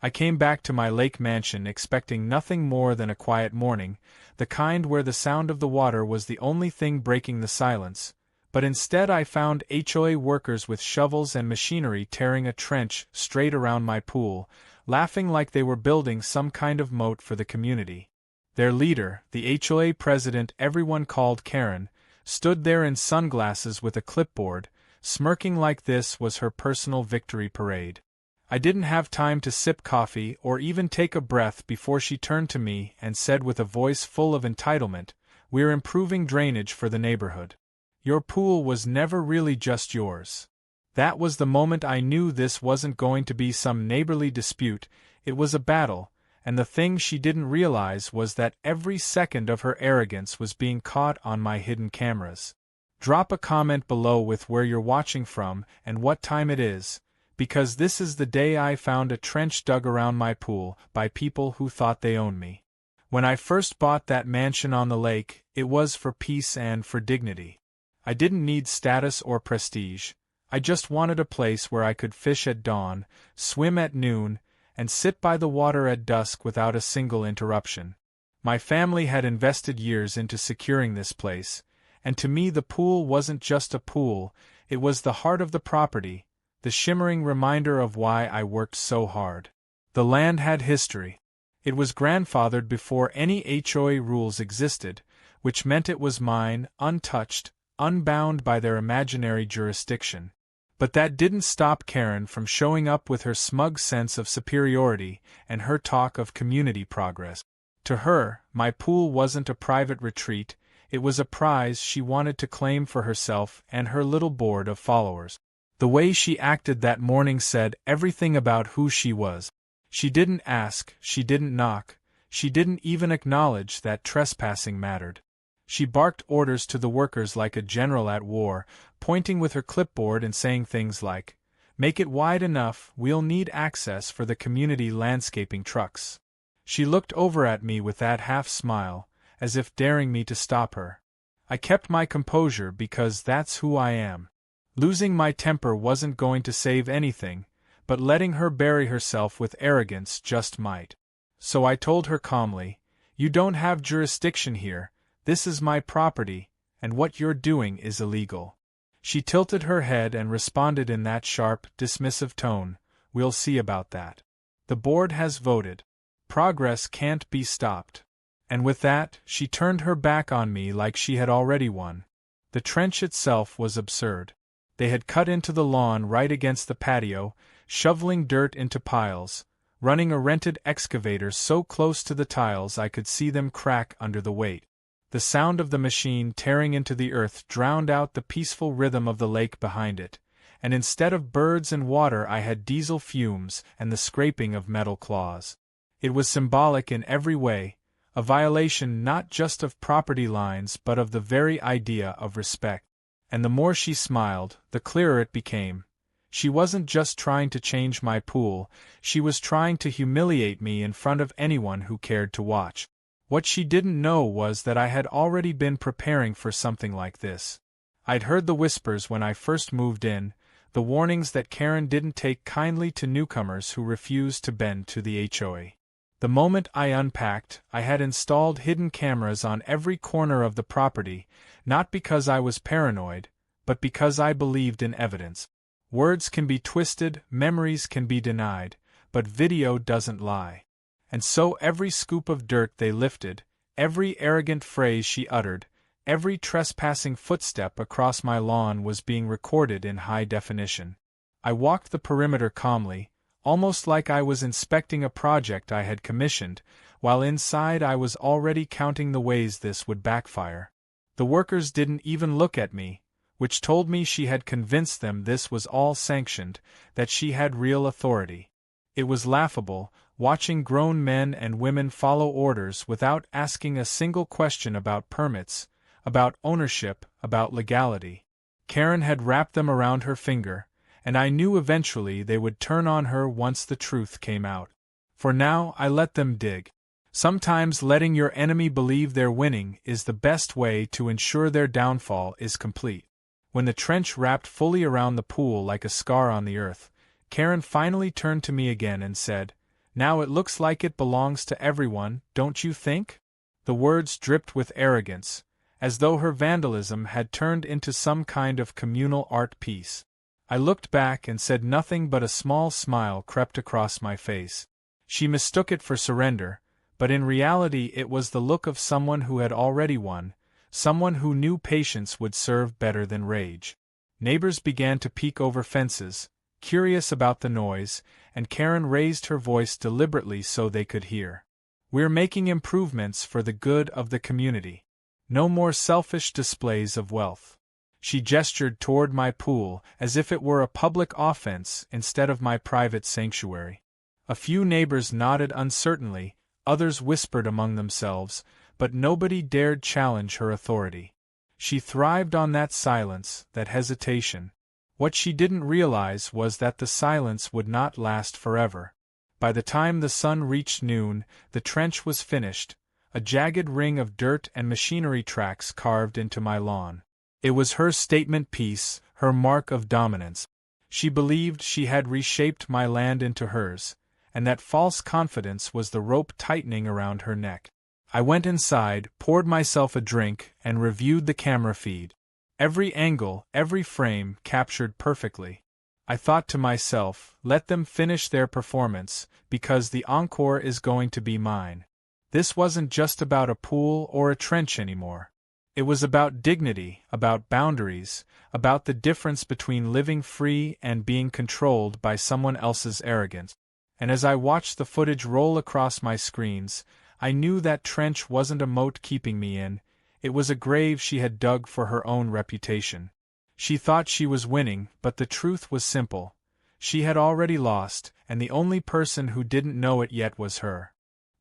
I came back to my lake mansion expecting nothing more than a quiet morning, the kind where the sound of the water was the only thing breaking the silence, but instead I found HOA workers with shovels and machinery tearing a trench straight around my pool, laughing like they were building some kind of moat for the community. Their leader, the HOA president everyone called Karen, stood there in sunglasses with a clipboard, smirking like this was her personal victory parade. I didn't have time to sip coffee or even take a breath before she turned to me and said with a voice full of entitlement, "We're improving drainage for the neighborhood. Your pool was never really just yours." That was the moment I knew this wasn't going to be some neighborly dispute, it was a battle, and the thing she didn't realize was that every second of her arrogance was being caught on my hidden cameras. Drop a comment below with where you're watching from and what time it is, because this is the day I found a trench dug around my pool by people who thought they owned me. When I first bought that mansion on the lake, it was for peace and for dignity. I didn't need status or prestige. I just wanted a place where I could fish at dawn, swim at noon, and sit by the water at dusk without a single interruption. My family had invested years into securing this place, and to me the pool wasn't just a pool, it was the heart of the property, the shimmering reminder of why I worked so hard. The land had history. It was grandfathered before any HOA rules existed, which meant it was mine, untouched, unbound by their imaginary jurisdiction. But that didn't stop Karen from showing up with her smug sense of superiority and her talk of community progress. To her, my pool wasn't a private retreat, it was a prize she wanted to claim for herself and her little board of followers. The way she acted that morning said everything about who she was. She didn't ask, she didn't knock, she didn't even acknowledge that trespassing mattered. She barked orders to the workers like a general at war, pointing with her clipboard and saying things like, "Make it wide enough, we'll need access for the community landscaping trucks." She looked over at me with that half-smile, as if daring me to stop her. I kept my composure because that's who I am. Losing my temper wasn't going to save anything, but letting her bury herself with arrogance just might. So I told her calmly, "You don't have jurisdiction here, this is my property, and what you're doing is illegal." She tilted her head and responded in that sharp, dismissive tone, "We'll see about that. The board has voted. Progress can't be stopped." And with that, she turned her back on me like she had already won. The trench itself was absurd. They had cut into the lawn right against the patio, shoveling dirt into piles, running a rented excavator so close to the tiles I could see them crack under the weight. The sound of the machine tearing into the earth drowned out the peaceful rhythm of the lake behind it, and instead of birds and water I had diesel fumes and the scraping of metal claws. It was symbolic in every way, a violation not just of property lines but of the very idea of respect. And the more she smiled, the clearer it became. She wasn't just trying to change my pool, she was trying to humiliate me in front of anyone who cared to watch. What she didn't know was that I had already been preparing for something like this. I'd heard the whispers when I first moved in, the warnings that Karen didn't take kindly to newcomers who refused to bend to the HOA. The moment I unpacked, I had installed hidden cameras on every corner of the property, not because I was paranoid, but because I believed in evidence. Words can be twisted, memories can be denied, but video doesn't lie. And so every scoop of dirt they lifted, every arrogant phrase she uttered, every trespassing footstep across my lawn was being recorded in high definition. I walked the perimeter calmly, almost like I was inspecting a project I had commissioned, while inside I was already counting the ways this would backfire. The workers didn't even look at me, which told me she had convinced them this was all sanctioned, that she had real authority. It was laughable, watching grown men and women follow orders without asking a single question about permits, about ownership, about legality. Karen had wrapped them around her finger, and I knew eventually they would turn on her once the truth came out. For now I let them dig. Sometimes letting your enemy believe they're winning is the best way to ensure their downfall is complete. When the trench wrapped fully around the pool like a scar on the earth, Karen finally turned to me again and said, Now it looks like it belongs to everyone, don't you think?" The words dripped with arrogance, as though her vandalism had turned into some kind of communal art piece. I looked back and said nothing, but a small smile crept across my face. She mistook it for surrender, but in reality it was the look of someone who had already won, someone who knew patience would serve better than rage. Neighbors began to peek over fences, curious about the noise, and Karen raised her voice deliberately so they could hear. "We're making improvements for the good of the community. No more selfish displays of wealth." She gestured toward my pool as if it were a public offense instead of my private sanctuary. A few neighbors nodded uncertainly, others whispered among themselves, but nobody dared challenge her authority. She thrived on that silence, that hesitation. What she didn't realize was that the silence would not last forever. By the time the sun reached noon, the trench was finished, a jagged ring of dirt and machinery tracks carved into my lawn. It was her statement piece, her mark of dominance. She believed she had reshaped my land into hers, and that false confidence was the rope tightening around her neck. I went inside, poured myself a drink, and reviewed the camera feed. Every angle, every frame, captured perfectly. I thought to myself, let them finish their performance, because the encore is going to be mine. This wasn't just about a pool or a trench anymore. It was about dignity, about boundaries, about the difference between living free and being controlled by someone else's arrogance. And as I watched the footage roll across my screens, I knew that trench wasn't a moat keeping me in, it was a grave she had dug for her own reputation. She thought she was winning, but the truth was simple. She had already lost, and the only person who didn't know it yet was her.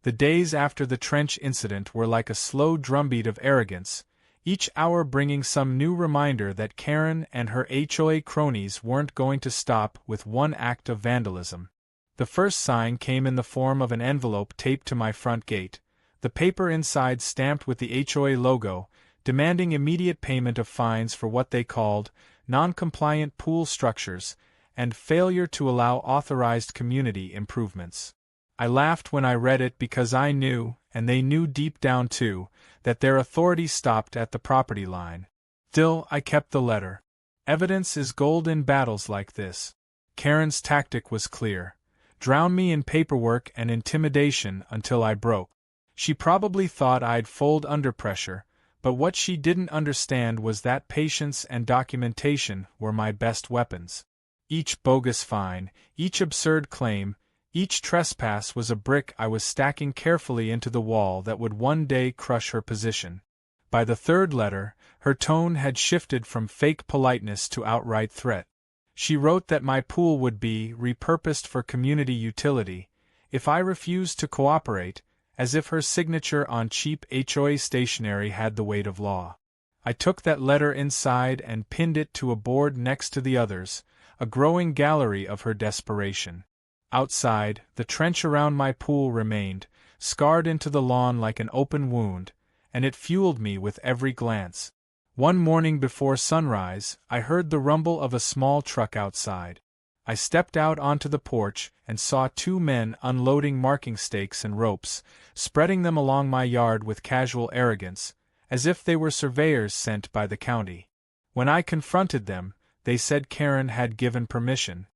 The days after the trench incident were like a slow drumbeat of arrogance, each hour bringing some new reminder that Karen and her HOA cronies weren't going to stop with one act of vandalism. The first sign came in the form of an envelope taped to my front gate, the paper inside stamped with the HOA logo, demanding immediate payment of fines for what they called non-compliant pool structures and failure to allow authorized community improvements. I laughed when I read it because I knew, and they knew deep down too, that their authority stopped at the property line. Still, I kept the letter. Evidence is gold in battles like this. Karen's tactic was clear. Drown me in paperwork and intimidation until I broke. She probably thought I'd fold under pressure, but what she didn't understand was that patience and documentation were my best weapons. Each bogus fine, each absurd claim, each trespass was a brick I was stacking carefully into the wall that would one day crush her position. By the third letter, her tone had shifted from fake politeness to outright threat. She wrote that my pool would be repurposed for community utility if I refused to cooperate, as if her signature on cheap HOA stationery had the weight of law. I took that letter inside and pinned it to a board next to the others, a growing gallery of her desperation. Outside, the trench around my pool remained, scarred into the lawn like an open wound, and it fueled me with every glance. One morning before sunrise, I heard the rumble of a small truck outside. I stepped out onto the porch and saw two men unloading marking stakes and ropes, spreading them along my yard with casual arrogance, as if they were surveyors sent by the county. When I confronted them, they said Karen had given permission.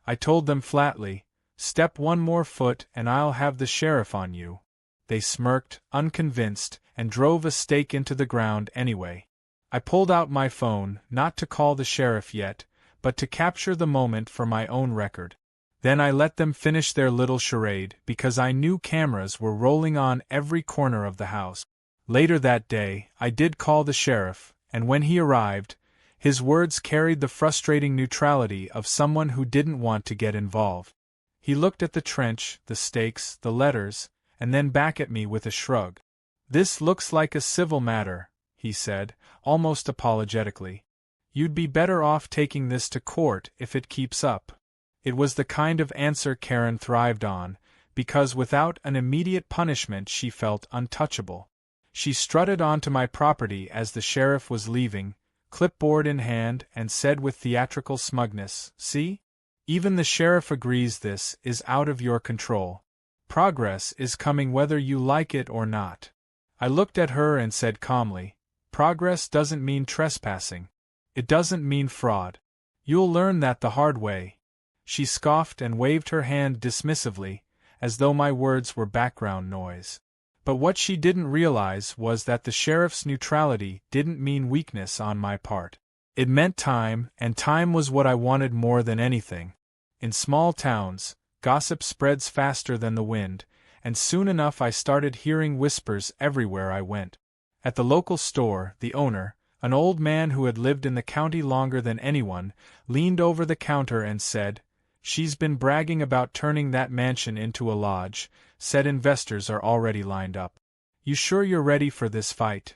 I told them flatly, "Step one more foot and I'll have the sheriff on you." They smirked, unconvinced, and drove a stake into the ground anyway. I pulled out my phone, not to call the sheriff yet, but to capture the moment for my own record. Then I let them finish their little charade, because I knew cameras were rolling on every corner of the house. Later that day, I did call the sheriff, and when he arrived, his words carried the frustrating neutrality of someone who didn't want to get involved. He looked at the trench, the stakes, the letters, and then back at me with a shrug. "This looks like a civil matter," he said, almost apologetically. "You'd be better off taking this to court if it keeps up." It was the kind of answer Karen thrived on, because without an immediate punishment she felt untouchable. She strutted onto my property as the sheriff was leaving, clipboard in hand, and said with theatrical smugness, "See? Even the sheriff agrees this is out of your control." Progress is coming whether you like it or not. I looked at her and said calmly, progress doesn't mean trespassing. It doesn't mean fraud. You'll learn that the hard way. She scoffed and waved her hand dismissively, as though my words were background noise. But what she didn't realize was that the sheriff's neutrality didn't mean weakness on my part. It meant time, and time was what I wanted more than anything. In small towns, gossip spreads faster than the wind, and soon enough I started hearing whispers everywhere I went. At the local store, the owner, an old man who had lived in the county longer than anyone, leaned over the counter and said, "She's been bragging about turning that mansion into a lodge, said investors are already lined up. You sure you're ready for this fight?"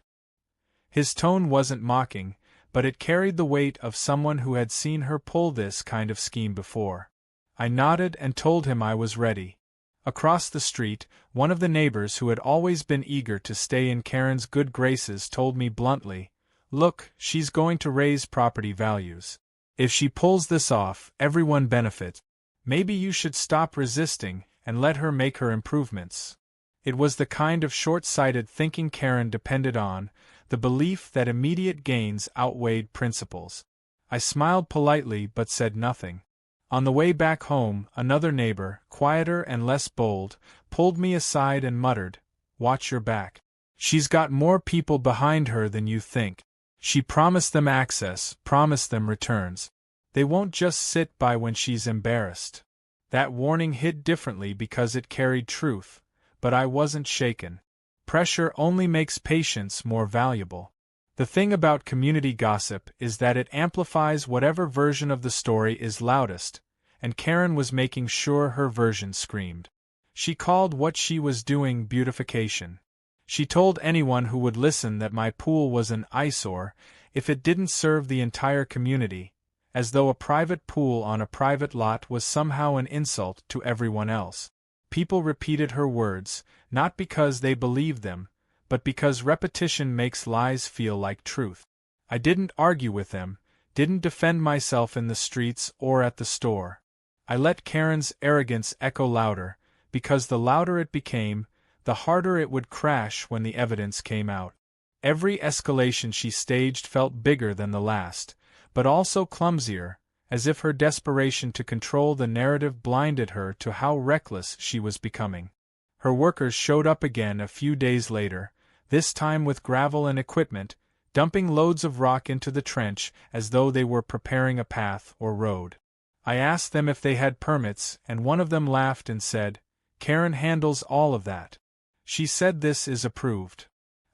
His tone wasn't mocking, but it carried the weight of someone who had seen her pull this kind of scheme before. I nodded and told him I was ready. Across the street, one of the neighbors who had always been eager to stay in Karen's good graces told me bluntly, "Look, she's going to raise property values. If she pulls this off, everyone benefits. Maybe you should stop resisting and let her make her improvements." It was the kind of short-sighted thinking Karen depended on, the belief that immediate gains outweighed principles. I smiled politely but said nothing. On the way back home, another neighbor, quieter and less bold, pulled me aside and muttered, "Watch your back. She's got more people behind her than you think. She promised them access, promised them returns. They won't just sit by when she's embarrassed." That warning hit differently because it carried truth, but I wasn't shaken. Pressure only makes patience more valuable. The thing about community gossip is that it amplifies whatever version of the story is loudest, and Karen was making sure her version screamed. She called what she was doing beautification. She told anyone who would listen that my pool was an eyesore if it didn't serve the entire community, as though a private pool on a private lot was somehow an insult to everyone else. People repeated her words, not because they believed them, but because repetition makes lies feel like truth. I didn't argue with them, didn't defend myself in the streets or at the store. I let Karen's arrogance echo louder, because the louder it became, the harder it would crash when the evidence came out. Every escalation she staged felt bigger than the last, but also clumsier, as if her desperation to control the narrative blinded her to how reckless she was becoming. Her workers showed up again a few days later, this time with gravel and equipment, dumping loads of rock into the trench as though they were preparing a path or road. I asked them if they had permits, and one of them laughed and said, "Karen handles all of that. She said this is approved."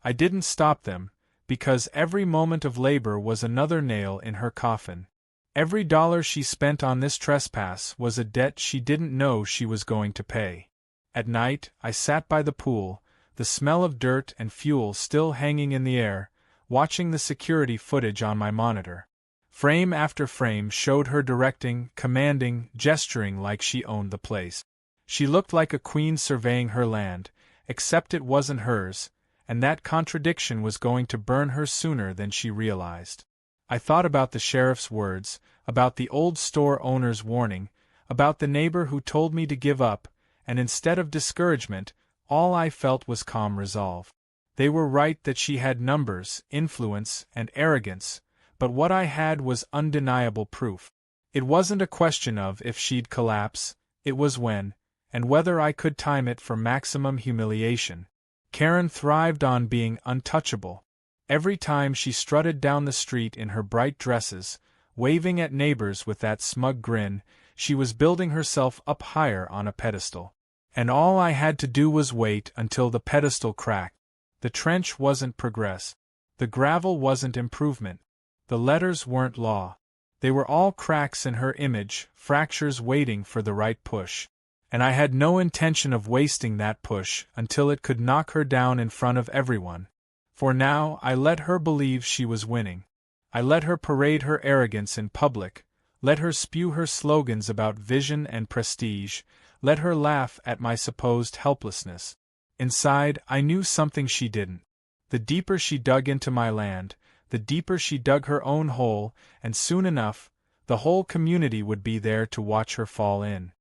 I didn't stop them, because every moment of labor was another nail in her coffin. Every dollar she spent on this trespass was a debt she didn't know she was going to pay. At night, I sat by the pool, the smell of dirt and fuel still hanging in the air, watching the security footage on my monitor. Frame after frame showed her directing, commanding, gesturing like she owned the place. She looked like a queen surveying her land, except it wasn't hers, and that contradiction was going to burn her sooner than she realized. I thought about the sheriff's words, about the old store owner's warning, about the neighbor who told me to give up, and instead of discouragement, all I felt was calm resolve. They were right that she had numbers, influence, and arrogance, but what I had was undeniable proof. It wasn't a question of if she'd collapse, it was when, and whether I could time it for maximum humiliation. Karen thrived on being untouchable. Every time she strutted down the street in her bright dresses, waving at neighbors with that smug grin, she was building herself up higher on a pedestal. And all I had to do was wait until the pedestal cracked. The trench wasn't progress. The gravel wasn't improvement. The letters weren't law. They were all cracks in her image, fractures waiting for the right push. And I had no intention of wasting that push until it could knock her down in front of everyone. For now I let her believe she was winning. I let her parade her arrogance in public, let her spew her slogans about vision and prestige, let her laugh at my supposed helplessness. Inside, I knew something she didn't. The deeper she dug into my land, the deeper she dug her own hole, and soon enough, the whole community would be there to watch her fall in.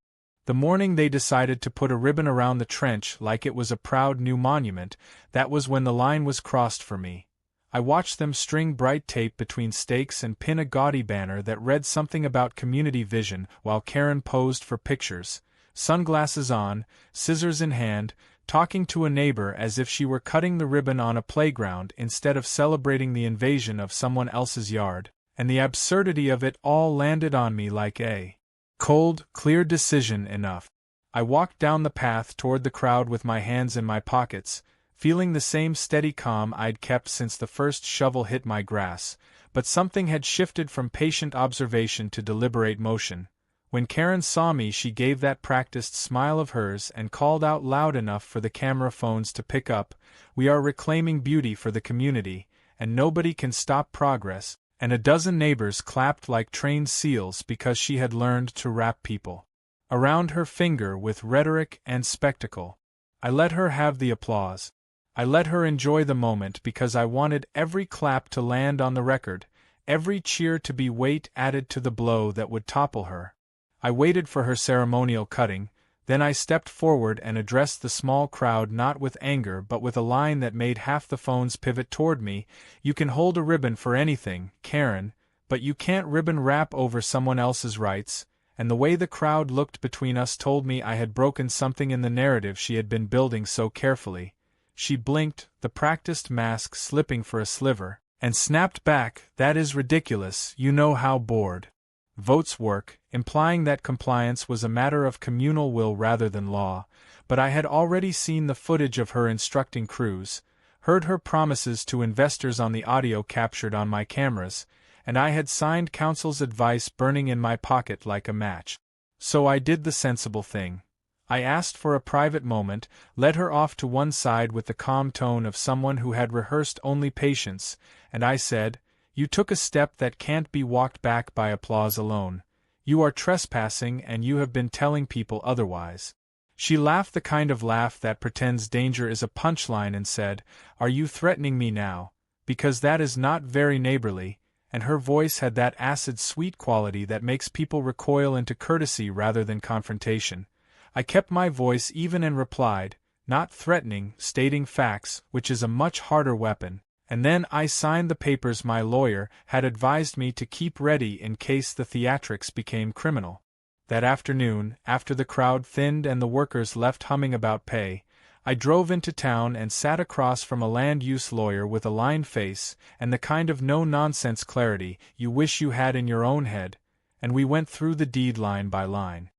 The morning they decided to put a ribbon around the trench like it was a proud new monument, that was when the line was crossed for me. I watched them string bright tape between stakes and pin a gaudy banner that read something about community vision while Karen posed for pictures, sunglasses on, scissors in hand, talking to a neighbor as if she were cutting the ribbon on a playground instead of celebrating the invasion of someone else's yard, and the absurdity of it all landed on me like a cold, clear decision enough. I walked down the path toward the crowd with my hands in my pockets, feeling the same steady calm I'd kept since the first shovel hit my grass, but something had shifted from patient observation to deliberate motion. When Karen saw me, she gave that practiced smile of hers and called out loud enough for the camera phones to pick up, "We are reclaiming beauty for the community, and nobody can stop progress," and a dozen neighbors clapped like trained seals because she had learned to wrap people around her finger with rhetoric and spectacle. I let her have the applause. I let her enjoy the moment because I wanted every clap to land on the record, every cheer to be weight added to the blow that would topple her. I waited for her ceremonial cutting, then I stepped forward and addressed the small crowd not with anger but with a line that made half the phones pivot toward me. "You can hold a ribbon for anything, Karen, but you can't ribbon wrap over someone else's rights," and the way the crowd looked between us told me I had broken something in the narrative she had been building so carefully. She blinked, the practiced mask slipping for a sliver, and snapped back, "That is ridiculous, you know how board votes work," implying that compliance was a matter of communal will rather than law, but I had already seen the footage of her instructing crews, heard her promises to investors on the audio captured on my cameras, and I had signed counsel's advice burning in my pocket like a match. So I did the sensible thing. I asked for a private moment, led her off to one side with the calm tone of someone who had rehearsed only patience, and I said, "You took a step that can't be walked back by applause alone. You are trespassing and you have been telling people otherwise." She laughed the kind of laugh that pretends danger is a punchline and said, "Are you threatening me now? Because that is not very neighborly," and her voice had that acid-sweet quality that makes people recoil into courtesy rather than confrontation. I kept my voice even and replied, "Not threatening, stating facts, which is a much harder weapon," and then I signed the papers my lawyer had advised me to keep ready in case the theatrics became criminal. That afternoon, after the crowd thinned and the workers left humming about pay, I drove into town and sat across from a land use lawyer with a lined face and the kind of no-nonsense clarity you wish you had in your own head, and we went through the deed line by line.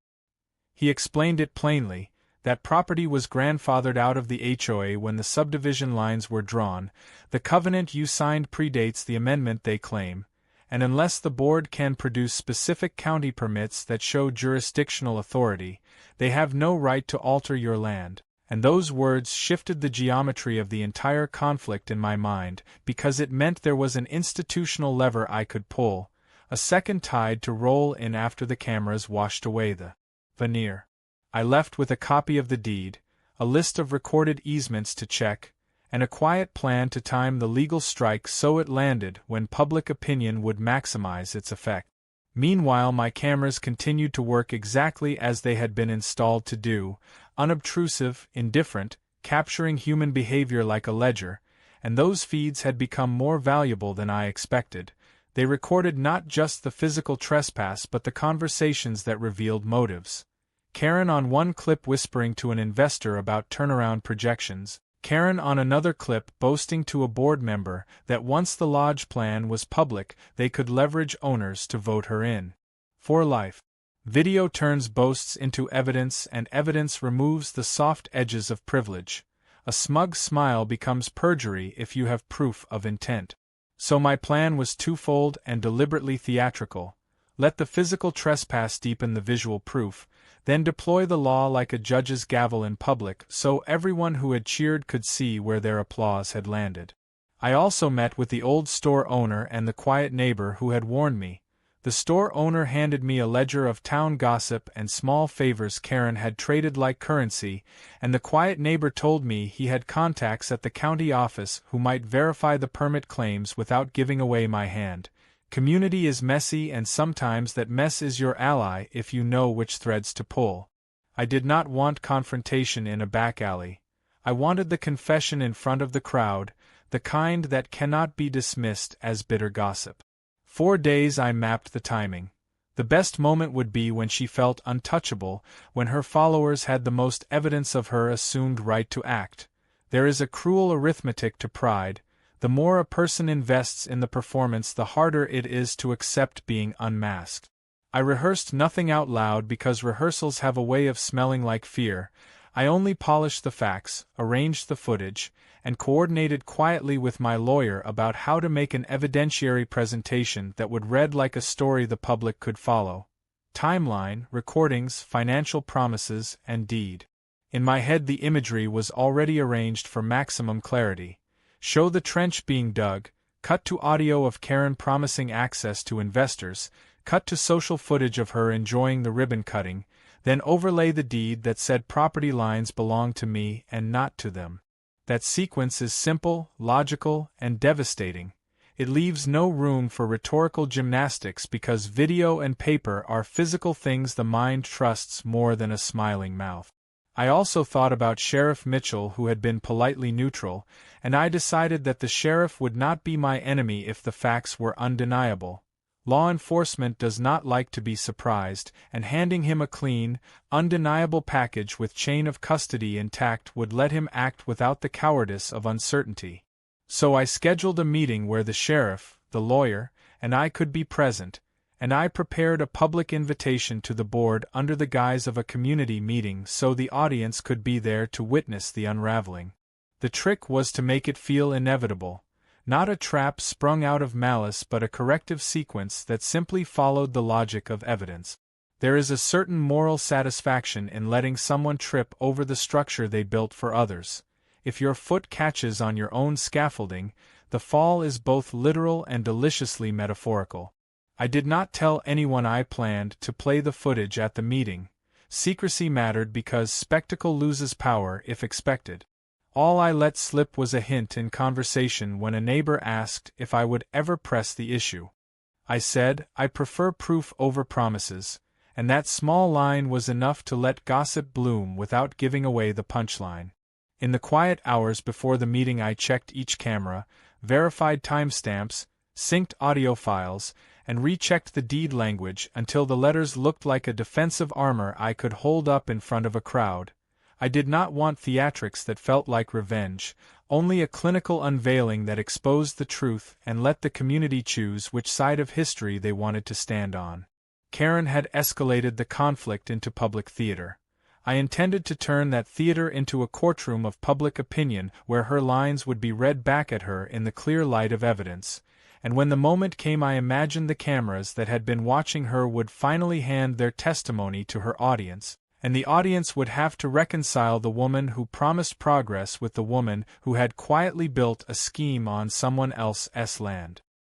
He explained it plainly, that property was grandfathered out of the HOA when the subdivision lines were drawn, the covenant you signed predates the amendment they claim, and unless the board can produce specific county permits that show jurisdictional authority, they have no right to alter your land. And those words shifted the geometry of the entire conflict in my mind, because it meant there was an institutional lever I could pull, a second tide to roll in after the cameras washed away the veneer. I left with a copy of the deed, a list of recorded easements to check, and a quiet plan to time the legal strike so it landed when public opinion would maximize its effect. Meanwhile, my cameras continued to work exactly as they had been installed to do, unobtrusive, indifferent, capturing human behavior like a ledger, and those feeds had become more valuable than I expected. They recorded not just the physical trespass but the conversations that revealed motives. Karen on one clip whispering to an investor about turnaround projections, Karen on another clip boasting to a board member that once the lodge plan was public they could leverage owners to vote her in. For life. Video turns boasts into evidence and evidence removes the soft edges of privilege. A smug smile becomes perjury if you have proof of intent. So my plan was twofold and deliberately theatrical. Let the physical trespass deepen the visual proof, then deploy the law like a judge's gavel in public so everyone who had cheered could see where their applause had landed. I also met with the old store owner and the quiet neighbor who had warned me. The store owner handed me a ledger of town gossip and small favors Karen had traded like currency, and the quiet neighbor told me he had contacts at the county office who might verify the permit claims without giving away my hand. Community is messy and sometimes that mess is your ally if you know which threads to pull. I did not want confrontation in a back alley. I wanted the confession in front of the crowd, the kind that cannot be dismissed as bitter gossip. 4 days I mapped the timing. The best moment would be when she felt untouchable, when her followers had the most evidence of her assumed right to act. There is a cruel arithmetic to pride. The more a person invests in the performance, the harder it is to accept being unmasked. I rehearsed nothing out loud because rehearsals have a way of smelling like fear. I only polished the facts, arranged the footage, and coordinated quietly with my lawyer about how to make an evidentiary presentation that would read like a story the public could follow. Timeline, recordings, financial promises, and deed. In my head the imagery was already arranged for maximum clarity. Show the trench being dug, cut to audio of Karen promising access to investors, cut to social footage of her enjoying the ribbon cutting, then overlay the deed that said property lines belong to me and not to them. That sequence is simple, logical, and devastating. It leaves no room for rhetorical gymnastics because video and paper are physical things the mind trusts more than a smiling mouth. I also thought about Sheriff Mitchell, who had been politely neutral, and I decided that the sheriff would not be my enemy if the facts were undeniable. Law enforcement does not like to be surprised, and handing him a clean, undeniable package with chain of custody intact would let him act without the cowardice of uncertainty. So I scheduled a meeting where the sheriff, the lawyer, and I could be present, and I prepared a public invitation to the board under the guise of a community meeting so the audience could be there to witness the unraveling. The trick was to make it feel inevitable. Not a trap sprung out of malice but a corrective sequence that simply followed the logic of evidence. There is a certain moral satisfaction in letting someone trip over the structure they built for others. If your foot catches on your own scaffolding, the fall is both literal and deliciously metaphorical. I did not tell anyone I planned to play the footage at the meeting. Secrecy mattered because spectacle loses power if expected. All I let slip was a hint in conversation when a neighbor asked if I would ever press the issue. I said, I prefer proof over promises, and that small line was enough to let gossip bloom without giving away the punchline. In the quiet hours before the meeting I checked each camera, verified timestamps, synced audio files, and rechecked the deed language until the letters looked like a defensive armor I could hold up in front of a crowd. I did not want theatrics that felt like revenge, only a clinical unveiling that exposed the truth and let the community choose which side of history they wanted to stand on. Karen had escalated the conflict into public theater. I intended to turn that theater into a courtroom of public opinion where her lines would be read back at her in the clear light of evidence. And when the moment came, I imagined the cameras that had been watching her would finally hand their testimony to her audience, and the audience would have to reconcile the woman who promised progress with the woman who had quietly built a scheme on someone else's land.